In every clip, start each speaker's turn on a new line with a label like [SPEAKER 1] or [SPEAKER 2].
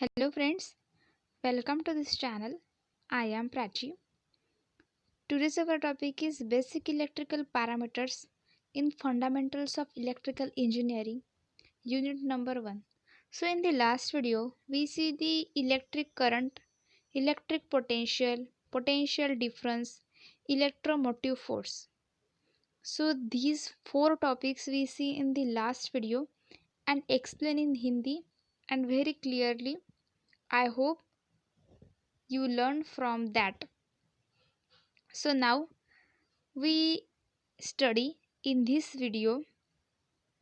[SPEAKER 1] Hello friends, welcome to this channel. I am Prachi. Today's our topic is basic electrical parameters in fundamentals of electrical engineering, unit number 1. So in the last video, we see the electric current, electric potential, potential difference, electromotive force. So these four topics we see in the last video and explain in Hindi and very clearly. I hope you learn from that. So now we study in this video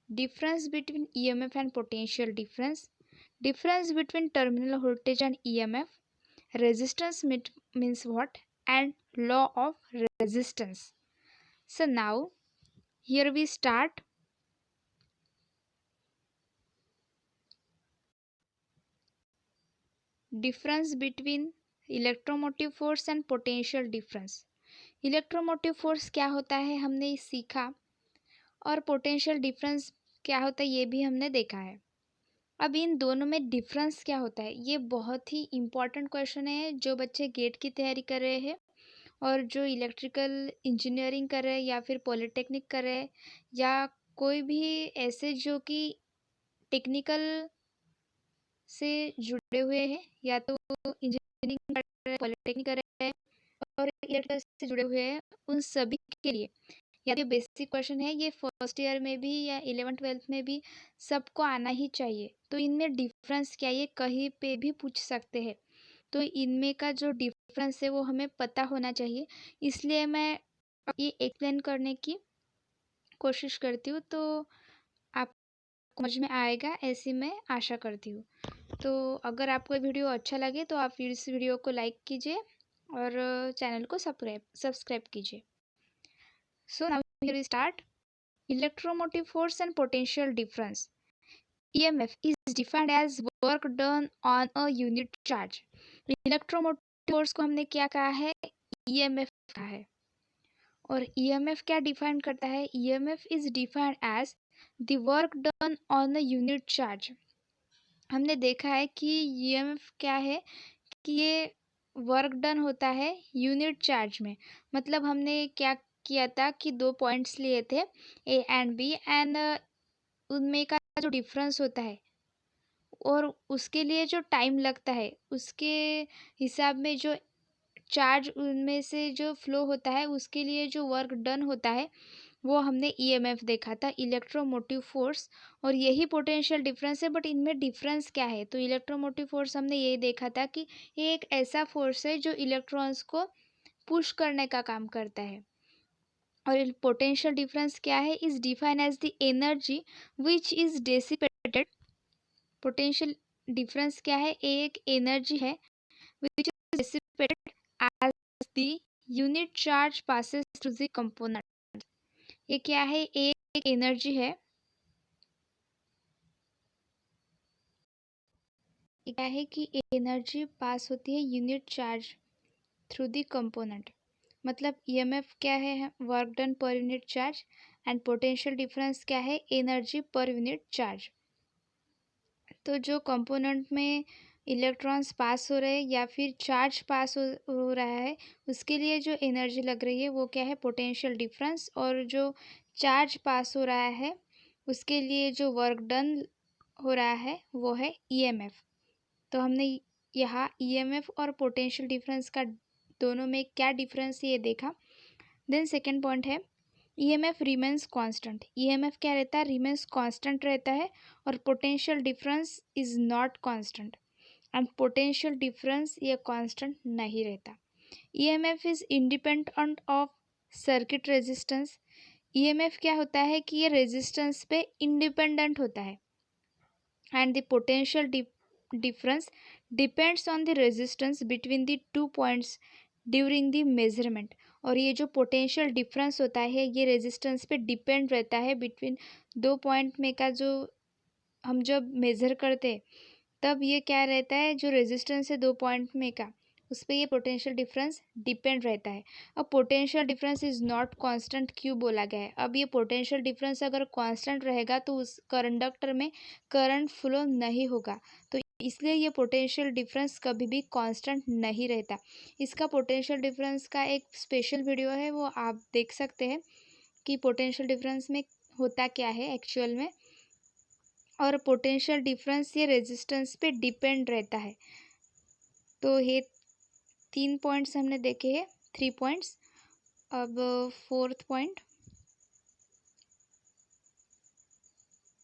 [SPEAKER 1] difference between EMF and potential difference between terminal voltage and EMF, resistance means what, and law of resistance. So now here we start. Difference between electromotive force and potential difference. Electromotive force क्या होता है हमने सीखा, और potential difference क्या होता है ये भी हमने देखा है. अब इन दोनों में डिफरेंस क्या होता है, ये बहुत ही इम्पॉर्टेंट क्वेश्चन है. जो बच्चे गेट की तैयारी कर रहे हैं और जो इलेक्ट्रिकल इंजीनियरिंग कर रहे हैं या फिर पॉलिटेक्निक कर रहे हैं या कोई भी ऐसे जो कि टेक्निकल से जुड़े हुए हैं, या तो इंजीनियरिंग कर रहे हैं, पॉलिटेक्निक कर रहे हैं और इलेक्ट्रिकल से जुड़े हुए हैं, उन सभी के लिए या ये बेसिक क्वेश्चन है. ये फर्स्ट ईयर में भी या 11th-12th में भी सबको आना ही चाहिए. तो इनमें डिफरेंस क्या है ये कहीं पे भी पूछ सकते हैं. तो इनमें का जो डिफरेंस है वो हमें पता होना चाहिए. इसलिए मैं ये एक्सप्लेन करने की कोशिश करती हूँ, तो आपको समझ में आएगा ऐसी मैं आशा करती हूँ. तो अगर आपको वीडियो अच्छा लगे तो आप इस वीडियो को लाइक कीजिए और चैनल को सब्सक्राइब कीजिए. So now here we start. Electromotive force and potential difference. EMF is defined as work done on a unit charge. Electromotive force को हमने क्या कहा है, EMF कहा है. और EMF क्या डिफाइन करता है, EMF is defined as the work done on a unit charge. हमने देखा है कि EMF क्या है कि ये वर्क डन होता है यूनिट चार्ज में. मतलब हमने क्या किया था कि दो पॉइंट्स लिए थे ए एंड बी, एंड उनमें का जो डिफरेंस होता है और उसके लिए जो टाइम लगता है उसके हिसाब में जो चार्ज उनमें से जो फ्लो होता है उसके लिए जो वर्क डन होता है वो हमने ईएमएफ देखा था, इलेक्ट्रोमोटिव फोर्स. और यही पोटेंशियल डिफरेंस है. बट इनमें डिफरेंस क्या है, तो इलेक्ट्रोमोटिव फोर्स हमने ये देखा था कि ये एक ऐसा फोर्स है जो इलेक्ट्रॉन्स को पुश करने का काम करता है. और पोटेंशियल डिफरेंस क्या है, is define as the energy which is dissipated. Potential difference क्या है, एक एनर्जी है which is dissipated as the unit charge passes through the component. ये क्या है, एक एनर्जी है. ये क्या है कि एनर्जी पास होती है unit charge through the component. मतलब ईएमएफ क्या है, work done per unit charge, and potential difference क्या है, एनर्जी पर यूनिट चार्ज. तो जो कंपोनेंट में इलेक्ट्रॉन्स पास हो रहे हैं या फिर चार्ज पास हो रहा है उसके लिए जो एनर्जी लग रही है वो क्या है, पोटेंशियल डिफरेंस. और जो चार्ज पास हो रहा है उसके लिए जो वर्क डन हो रहा है वो है ईएमएफ. तो हमने यहाँ ईएमएफ और पोटेंशियल डिफरेंस का दोनों में क्या डिफरेंस ये देखा. देन सेकेंड पॉइंट है ईएमएफ रिमेन्स कांस्टेंट. ईएमएफ क्या रहता है, रिमेन्स कांस्टेंट रहता है. और potential difference is not constant. And potential difference ये कांस्टेंट नहीं रहता. EMF is independent of circuit resistance. EMF क्या होता है कि ये रेजिस्टेंस पे इंडिपेंडेंट होता है. And the potential difference depends on the resistance between the 2 points during the measurement. और ये जो पोटेंशियल डिफरेंस होता है ये रेजिस्टेंस पे डिपेंड रहता है बिटवीन दो पॉइंट में का जो हम जब मेज़र करते तब ये क्या रहता है, जो रेजिस्टेंस है दो पॉइंट में का उस पर ये पोटेंशियल डिफरेंस डिपेंड रहता है. अब potential difference is not constant क्यों बोला गया है. अब ये पोटेंशियल डिफरेंस अगर कांस्टेंट रहेगा तो उस कंडक्टर में करंट फ्लो नहीं होगा. तो इसलिए ये पोटेंशियल डिफरेंस कभी भी कांस्टेंट नहीं रहता। इसका पोटेंशियल डिफरेंस का एक स्पेशल वीडियो है, वो आप देख सकते हैं कि पोटेंशियल डिफरेंस में होता क्या है एक्चुअल में। और पोटेंशियल डिफरेंस ये रेजिस्टेंस पे डिपेंड रहता है। तो ये 3 पॉइंट्स हमने देखे हैं, 3 पॉइंट्स। अब 4th point,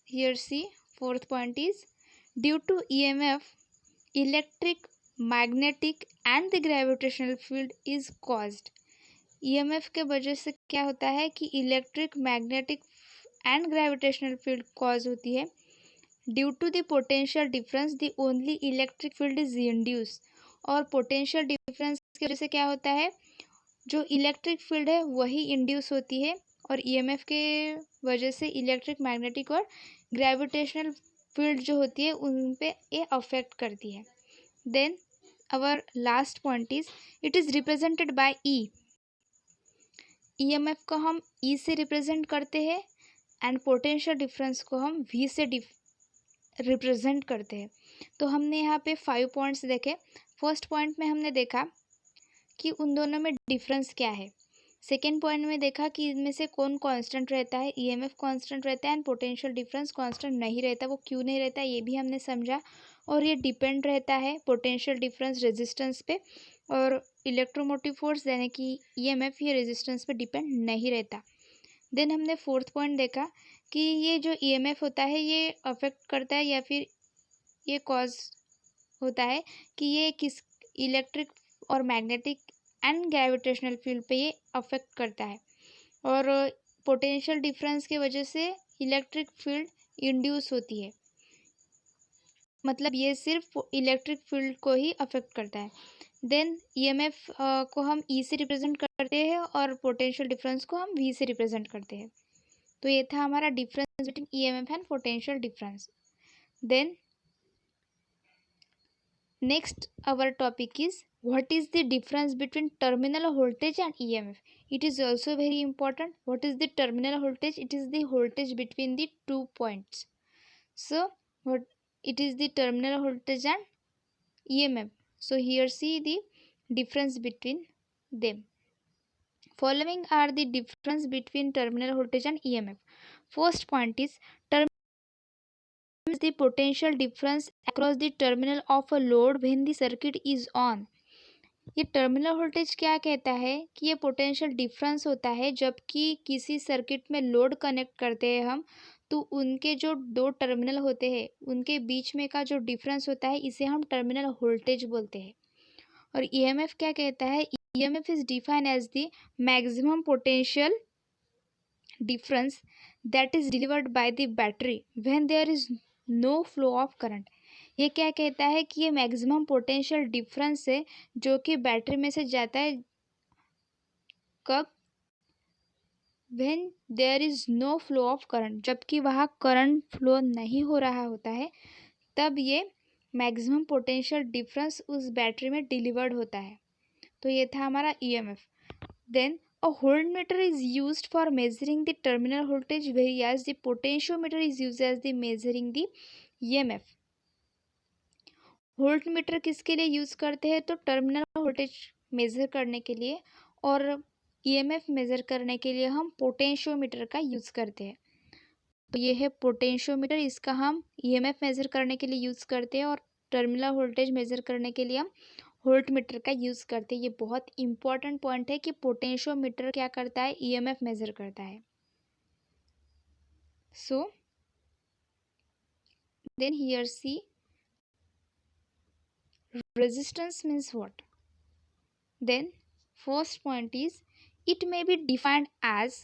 [SPEAKER 1] here see 4th point is due to EMF electric, magnetic and the gravitational field is caused। EMF के वजह से क्या होता है कि electric, magnetic and gravitational field cause होती है। Due to the potential difference the only electric field is induce. और पोटेंशियल डिफरेंस की वजह से क्या होता है, जो इलेक्ट्रिक फील्ड है वही इंड्यूस होती है, और EMF के वजह से इलेक्ट्रिक, मैग्नेटिक और ग्रेविटेशनल फील्ड जो होती है उन पे ये अफेक्ट करती है। Then our last point is it is represented by E। EMF को हम E से रिप्रेजेंट करते हैं एंड पोटेंशियल डिफरेंस को हम V से रिप्रेजेंट करते हैं। तो हमने यहाँ पे 5 पॉइंट्स देखे। फर्स्ट पॉइंट में हमने देखा कि उन दोनों में डिफरेंस क्या है। सेकेंड पॉइंट में देखा कि इनमें से कौन कांस्टेंट रहता है, EMF कांस्टेंट रहता है एंड पोटेंशियल डिफरेंस कांस्टेंट नहीं रहता। वो क्यों नहीं रहता ये भी हमने समझा। और ये डिपेंड रहता है पोटेंशियल डिफरेंस रेजिस्टेंस पे, और इलेक्ट्रोमोटिव फोर्स यानी कि EMF ये रेजिस्टेंस पे डिपेंड नहीं रहता। देन हमने 4th पॉइंट देखा कि ये जो EMF होता है ये अफेक्ट करता है या फिर ये कॉज होता है कि ये किस इलेक्ट्रिक और मैग्नेटिक एंड ग्रेविटेशनल फील्ड पे ये अफेक्ट करता है। और पोटेंशियल डिफरेंस की वजह से इलेक्ट्रिक फील्ड इंड्यूस होती है, मतलब ये सिर्फ इलेक्ट्रिक फील्ड को ही अफेक्ट करता है। देन EMF को हम E से रिप्रेजेंट करते हैं और पोटेंशियल डिफरेंस को हम V से रिप्रेजेंट करते हैं। तो ये था हमारा difference between EMF and potential difference. Then next our topic is what is the difference between terminal voltage and EMF। It is also very important. What is the terminal voltage? It is the voltage between the 2 points. So what it is the terminal voltage and EMF. So here see the difference between them. Following are the difference between terminal voltage and EMF. First point is terminal is the potential difference across the terminal of a load when the circuit is on। ये terminal voltage क्या कहता है कि ये potential difference होता है जबकि किसी सर्किट में लोड कनेक्ट करते हैं हम, तो उनके जो 2 टर्मिनल होते हैं उनके बीच में का जो डिफरेंस होता है इसे हम टर्मिनल वोल्टेज बोलते हैं। और EMF क्या कहता है, EMF is defined as the maximum potential difference that is delivered by the battery when there is no flow of current। ये क्या कहता है कि ये मैक्सिमम पोटेंशियल डिफरेंस है जो कि बैटरी में से जाता है कब, when there is no flow of current, जबकि वहाँ करंट फ्लो नहीं हो रहा होता है तब ये मैक्सिमम पोटेंशियल डिफरेंस उस बैटरी में डिलीवर्ड होता है। तो ये था हमारा EMF। Then a voltmeter is used for measuring the terminal voltage whereas the potentiometer is used as the measuring the EMF। Voltmeter किसके लिए यूज़ करते हैं, तो टर्मिनल वोल्टेज मेज़र करने के लिए, और EMF मेज़र करने के लिए हम पोटेंशियोमीटर का यूज़ करते हैं। तो ये है पोटेंशियोमीटर, इसका हम EMF मेज़र करने के लिए यूज़ करते हैं, और टर्मिनल वोल्टेज मेज़र करने के लिए हम वोल्टमीटर का यूज़ करते हैं। ये बहुत इंपॉर्टेंट पॉइंट है कि पोटेंशियोमीटर क्या करता है, EMF मेज़र करता है। So then here see resistance means what। Then first point is it may be defined as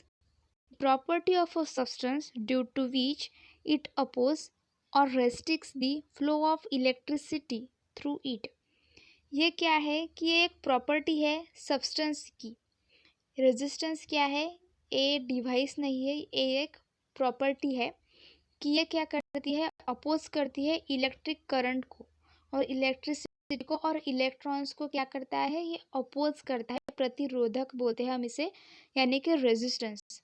[SPEAKER 1] property of a substance due to which it opposes or restricts the flow of electricity through it। ये क्या है कि ये एक property है substance की। Resistance क्या है, ए डिवाइस नहीं है, ये एक प्रॉपर्टी है कि ये क्या करती है, अपोज करती है इलेक्ट्रिक करंट को और इलेक्ट्रिसिटी को, और इलेक्ट्रॉन्स को क्या करता है, ये अपोज करता है, प्रतिरोधक बोलते हैं हम इसे, यानी कि resistance.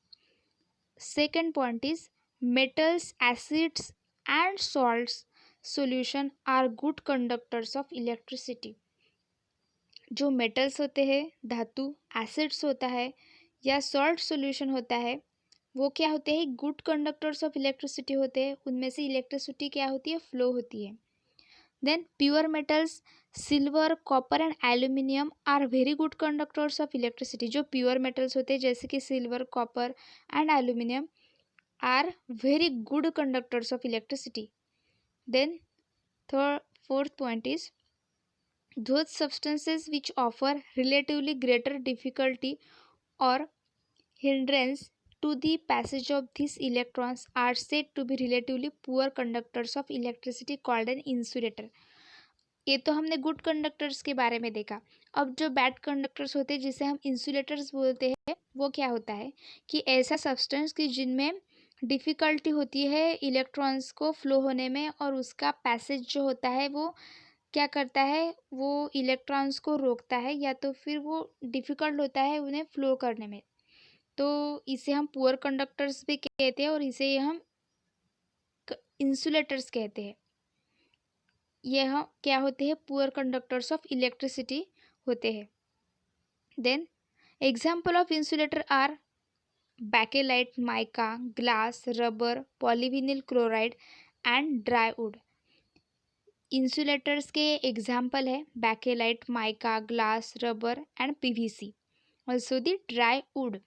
[SPEAKER 1] Second point is metals, acids and salts solution are good conductors of electricity. जो मेटल्स होते हैं, धातु, एसिड्स होता है या सॉल्ट सॉल्यूशन होता है, वो क्या होते हैं? गुड कंडक्टर्स ऑफ इलेक्ट्रिसिटी होते हैं. उनमें से इलेक्ट्रिसिटी क्या होती है? फ्लो होती है. Then pure metals silver, copper and aluminium are very good conductors of electricity. जो प्योर मेटल्स होते हैं जैसे कि silver, copper and aluminium are very good conductors of electricity. Then fourth point is those substances which offer relatively greater difficulty or hindrance to the passage of these electrons are said to be relatively poor conductors of electricity called an insulator. ये तो हमने good conductors के बारे में देखा. अब जो bad conductors होते हैं जिसे हम इंसुलेटर्स बोलते हैं, वो क्या होता है कि ऐसा सब्सटेंस कि जिनमें डिफ़िकल्टी होती है इलेक्ट्रॉन्स को फ्लो होने में, और उसका पैसेज जो होता है वो क्या करता है? वो इलेक्ट्रॉन्स को रोकता है या तो फिर वो डिफ़िकल्ट होता है उन्हें फ्लो करने में. तो इसे हम पुअर कंडक्टर्स भी कहते हैं और इसे हम इंसुलेटर्स कहते हैं. यह क्या होते हैं? पुअर कंडक्टर्स ऑफ इलेक्ट्रिसिटी होते हैं. Then example of insulator are bakelite, mica, glass, rubber, polyvinyl chloride and dry wood. Insulators के एग्जाम्पल है bakelite, mica, glass, rubber and PVC. Also the dry wood.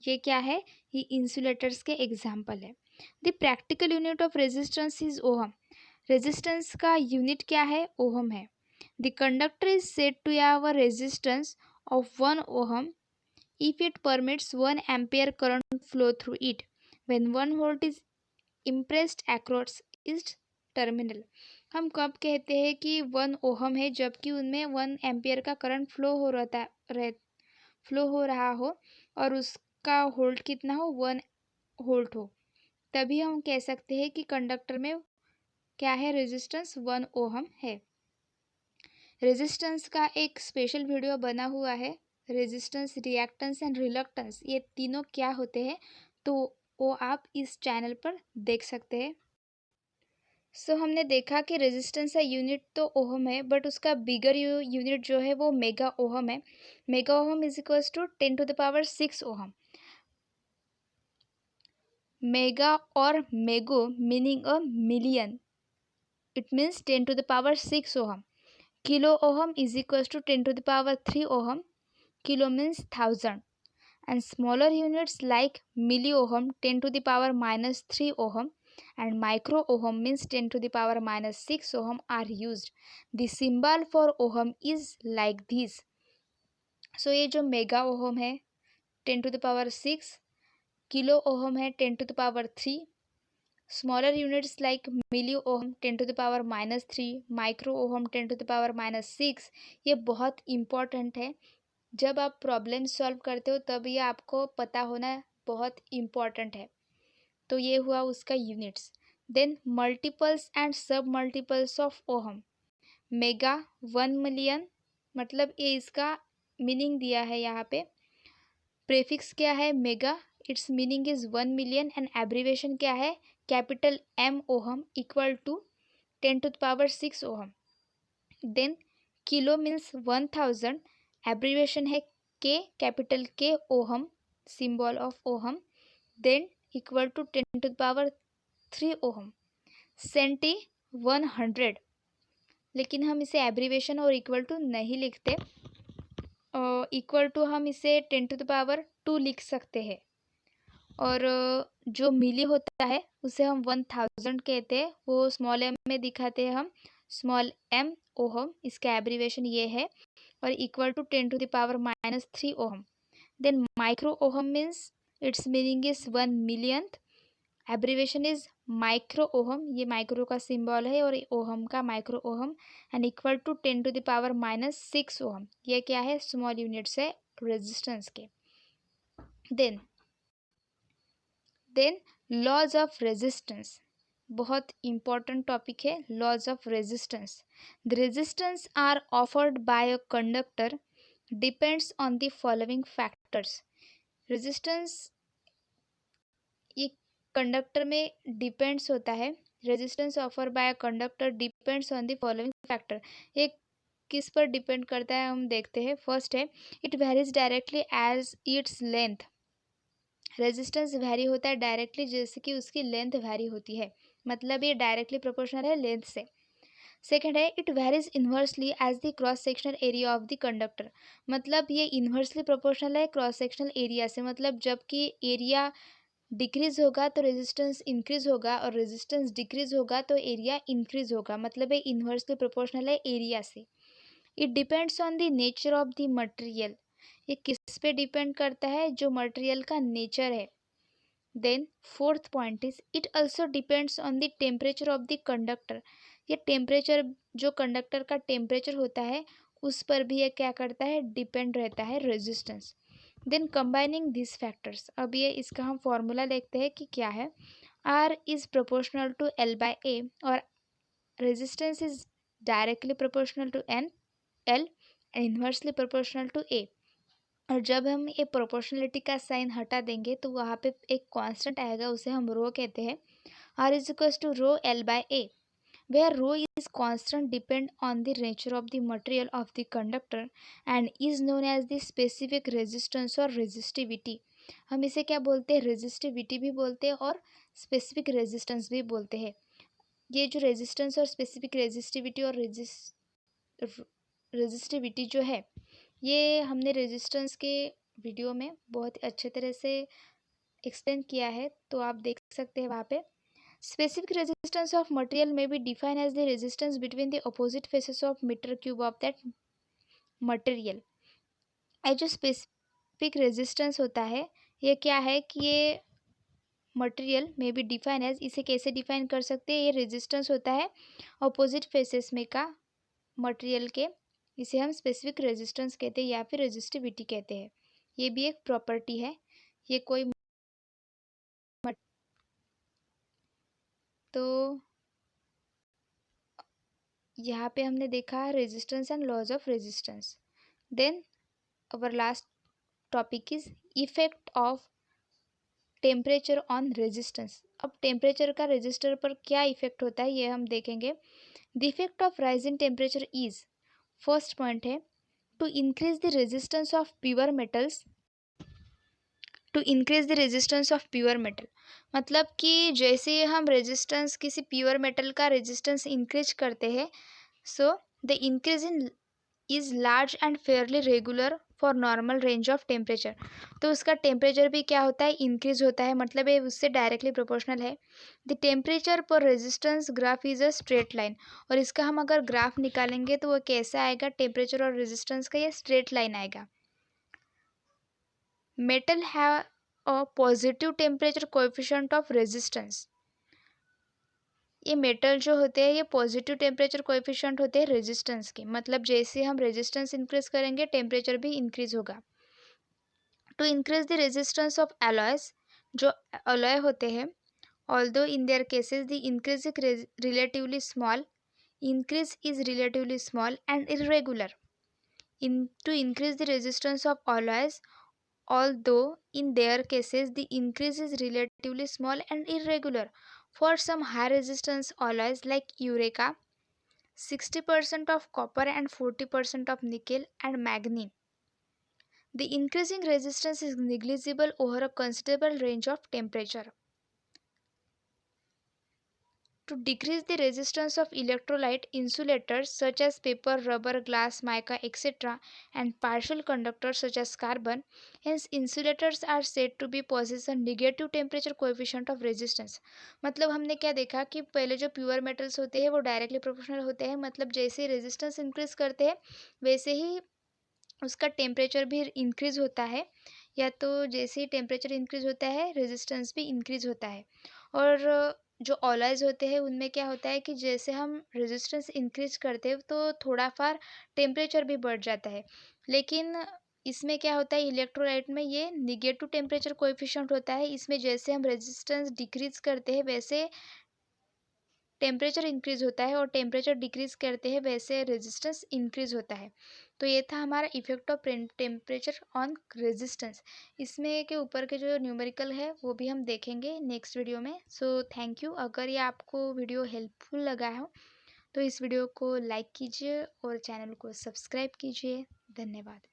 [SPEAKER 1] ये क्या है? ये इंसुलेटर्स के example है. The practical unit of resistance is ohm. Resistance का unit क्या है? ओहम है. The conductor is said to have a resistance of 1 ohm if it permits 1 ampere current flow through it when 1 volt is impressed across its terminal. हम कब कहते हैं कि 1 ohm है जबकि उनमें 1 एम्पियर का करंट फ्लो हो रहा हो और उसका होल्ट कितना हो? 1 वोल्ट हो, तभी हम कह सकते हैं कि कंडक्टर में क्या है? रेजिस्टेंस 1 ओहम है. रेजिस्टेंस का एक स्पेशल वीडियो बना हुआ है. रेजिस्टेंस, रिएक्टेंस एंड रिलक्टेंस, ये तीनों क्या होते हैं, तो वो आप इस चैनल पर देख सकते हैं. सो हमने देखा कि रेजिस्टेंस का यूनिट तो ओहम है, बट उसका बिगर यूनिट जो है वो मेगा ओहम है. Mega ohm is equals to 10⁶ ohm. Mega और मेगो meaning a million, it means 10⁶ ohm. Kilo ohm is equals to 10⁻³ ohm. Kilo means 1000, and smaller units like milliohm 10⁻³ ohm and micro ohm means 10⁻⁻6 ohm are used. The symbol for ohm is like this. So ये जो mega ohm है 10⁶, kilo ohm है 10⁻³, smaller units like मिली ohm 10⁻⁻3, micro ohm 10⁻⁻6. ये बहुत important है. जब आप problem solve करते हो तब ये आपको पता होना बहुत इम्पॉर्टेंट है. तो ये हुआ उसका यूनिट्स. देन मल्टीपल्स एंड सब multiples of ohm. Mega 1 million, मतलब ये इसका मीनिंग दिया है यहाँ पे. प्रेफिक्स क्या है? Mega. Its meaning is 1 million and abbreviation क्या है? Capital M ohm equal to 10⁶ ohm. Then kilo means 1000, abbreviation है K, capital K ohm, symbol of ohm. Then equal to 10⁻³ ohm. Centi 100, लेकिन हम इसे एब्रीवेशन और equal to नहीं लिखते. Equal to हम इसे 10⁻² लिख सकते हैं. और जो मिली होता है उसे हम 1000 कहते हैं. वो स्मॉल m में दिखाते हैं हम, स्मॉल m ओहम. इसका एब्रीवेशन ये है और equal to 10⁻³ ohm. Then micro ohm means its meaning is 1 millionth. Abbreviation is micro ohm. ये माइक्रो का सिंबल है और ओहम का micro ohm. And equal to 10⁻⁻6 ohm. ये क्या है? स्मॉल यूनिट्स है रेजिस्टेंस के. देन लॉज ऑफ रेजिस्टेंस, बहुत इम्पॉर्टेंट टॉपिक है. Laws of resistance. The resistance are offered by a conductor depends on the following factors. Resistance ये conductor में depends होता है resistance offer by a conductor depends on the following factor. ये किस पर depend करता है हम देखते हैं। फर्स्ट है, it varies directly as its length. Resistance vary होता है डायरेक्टली जैसे कि उसकी लेंथ वैरी होती है, मतलब ये डायरेक्टली प्रोपोर्शनल है लेंथ से। सेकेंड है, it varies inversely as the cross sectional area of the conductor. मतलब ये इन्वर्सली प्रोपोर्शनल है क्रॉस सेक्शनल एरिया से, मतलब जबकि एरिया डिक्रीज होगा तो रेजिस्टेंस इंक्रीज होगा और रेजिस्टेंस डिक्रीज होगा तो एरिया इंक्रीज होगा, मतलब ये इन्वर्सली प्रोपोर्शनल है एरिया से। It depends on the nature of the material. ये किस पे डिपेंड करता है, जो मटेरियल का नेचर है। Then fourth point is it also depends on the temperature of the conductor. ये टेम्परेचर, जो कंडक्टर का टेम्परेचर होता है उस पर भी ये क्या करता है, डिपेंड रहता है resistance. Then combining this factors, अब ये इसका हम फॉर्मूला देखते हैं कि क्या है। R is proportional to L by A, और resistance is directly proportional to an L and inversely proportional to A. और जब हम ये प्रोपोर्शनलिटी का साइन हटा देंगे तो वहाँ पे एक कांस्टेंट आएगा, उसे हम रो कहते हैं। R is equals to rho L by A, where rho is constant depend on the nature of the material of the conductor and is known as the specific resistance or resistivity। हम इसे क्या बोलते हैं, resistivity भी बोलते हैं और specific resistance भी बोलते हैं। ये जो रेजिस्टेंस और स्पेसिफिक रेजिस्टिविटी और रेजिस्टिविटी जो है, ये हमने रेजिस्टेंस के वीडियो में बहुत अच्छे तरह से एक्सप्लेन किया है, तो आप देख सकते हैं वहाँ पे। Specific resistance of material may be defined as the resistance between the opposite faces of meter cube of that material। ये जो स्पेसिफिक रेजिस्टेंस होता है, ये क्या है कि ये मटेरियल में भी डिफाइन है। इसे कैसे डिफाइन कर सकते हैं, ये रेजिस्टेंस होता है अपोजिट फेसेस में का मटेरियल के, इसे हम स्पेसिफिक रेजिस्टेंस कहते हैं या फिर रेजिस्टिविटी कहते हैं। ये भी एक प्रॉपर्टी है। ये कोई तो यहाँ पे हमने देखा resistance and laws of resistance. Then our last topic is effect of temperature on resistance. अब टेम्परेचर का रेजिस्टर पर क्या इफेक्ट होता है ये हम देखेंगे। The effect of rising temperature is, first point है, to increase the resistance of pure metals. To increase the resistance of pure metal, मतलब कि जैसे हम रेजिस्टेंस किसी प्योर मेटल का रेजिस्टेंस इंक्रीज करते हैं, so the increase in is large and Fairlie regular for normal range of temperature. तो उसका टेम्परेचर भी क्या होता है, इंक्रीज होता है, मतलब ये उससे डायरेक्टली प्रोपोर्शनल है। द टेम्परेचर पर resistance graph is a straight line, और इसका हम अगर ग्राफ निकालेंगे तो वो कैसा आएगा, टेम्परेचर और रेजिस्टेंस का ये स्ट्रेट लाइन आएगा। Metal have a positive temperature coefficient of resistance. ये मेटल जो होते हैं ये पॉजिटिव टेम्परेचर कोएफिशिएंट होते हैं रेजिस्टेंस के, मतलब जैसे हम रेजिस्टेंस इंक्रीज करेंगे टेम्परेचर भी इंक्रीज होगा। To increase the resistance of alloys, जो अलॉय होते हैं, although in their cases the increase relatively small, increase is relatively small and irregular. To increase the resistance of alloys, although in their cases the increase is relatively small and irregular. For some high resistance alloys like Eureka, 60% of copper and 40% of nickel and manganese, the increasing resistance is negligible over a considerable range of temperature. To decrease the resistance of electrolyte insulators such as paper, rubber, glass, mica, etc. and partial conductors such as carbon, hence insulators are said to be possess a negative temperature coefficient of resistance। मतलब हमने क्या देखा कि पहले जो pure metals होते हैं वो डायरेक्टली प्रोपोर्शनल होते हैं, मतलब जैसे ही रेजिस्टेंस इंक्रीज करते हैं वैसे ही उसका टेम्परेचर भी इंक्रीज होता है, या तो जैसे ही टेम्परेचर इंक्रीज होता है रेजिस्टेंस भी इंक्रीज होता है। और जो ऑलॉयज़ होते हैं उनमें क्या होता है कि जैसे हम रेजिस्टेंस इंक्रीज करते हैं तो थोड़ा फार टेम्परेचर भी बढ़ जाता है, लेकिन इसमें क्या होता है इलेक्ट्रोलाइट में ये निगेटिव टेम्परेचर कोएफिशिएंट होता है। इसमें जैसे हम रेजिस्टेंस डिक्रीज करते हैं वैसे टेम्परेचर इंक्रीज़ होता है और टेम्परेचर डिक्रीज़ करते हैं वैसे रेजिस्टेंस इंक्रीज़ होता है। तो ये था हमारा effect of temperature on resistance. इसमें के ऊपर के जो न्यूमेरिकल है वो भी हम देखेंगे नेक्स्ट वीडियो में। So thank you. अगर ये आपको वीडियो हेल्पफुल लगा हो तो इस वीडियो को लाइक कीजिए और चैनल को सब्सक्राइब कीजिए। धन्यवाद।